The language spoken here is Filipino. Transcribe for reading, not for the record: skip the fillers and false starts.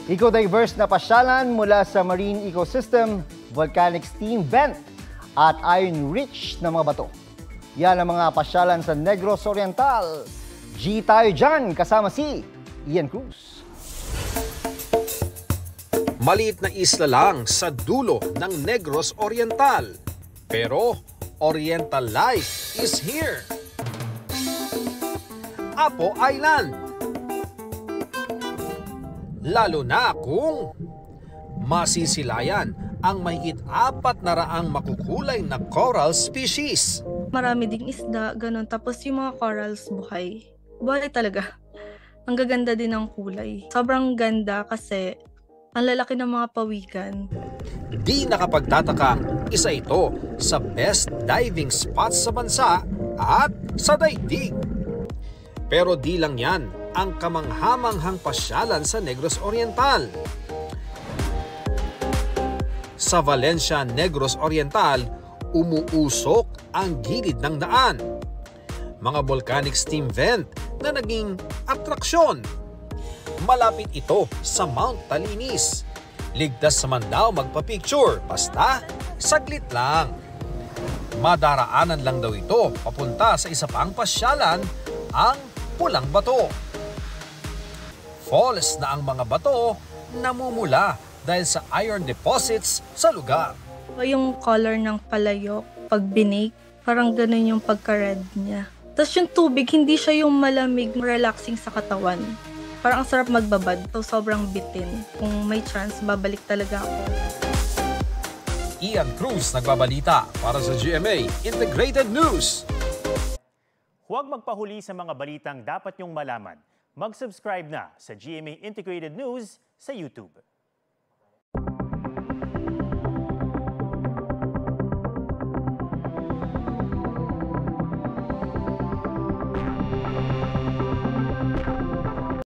Eco-diverse na pasyalan mula sa marine ecosystem, volcanic steam vent at iron-rich na mga bato. Yan ang mga pasyalan sa Negros Oriental. G tayo dyan, kasama si Ian Cruz. Maliit na isla lang sa dulo ng Negros Oriental. Pero Oriental life is here. Apo Island. Lalo na kung masisilayan ang mahigit 400 makukulay na coral species. Marami ding isda, ganun. Tapos yung mga corals buhay. Buhay talaga. Ang gaganda din ng kulay. Sobrang ganda kasi ang lalaki ng mga pawikan. Di nakapagtatakang isa ito sa best diving spots sa bansa at sa daigdig. Pero di lang yan ang kamanghamanghang pasyalan sa Negros Oriental. Sa Valencia, Negros Oriental, umuusok ang gilid ng daan. Mga volcanic steam vent na naging atraksyon. Malapit ito sa Mount Talinis. Ligtas naman daw magpa-picture, basta saglit lang. Madaraanan lang daw ito papunta sa isa pang pasyalan, ang Pulang Bato. Falls na ang mga bato namumula dahil sa iron deposits sa lugar. Yung color ng palayok, pag binake, parang ganun yung pagka-red niya. Tapos yung tubig, hindi siya yung malamig, relaxing sa katawan. Parang ang sarap magbabad, so sobrang bitin. Kung may chance, babalik talaga ako. Ian Cruz nagbabalita para sa GMA Integrated News. Huwag magpahuli sa mga balitang dapat niyong malaman. Mag-subscribe na sa GMA Integrated News sa YouTube.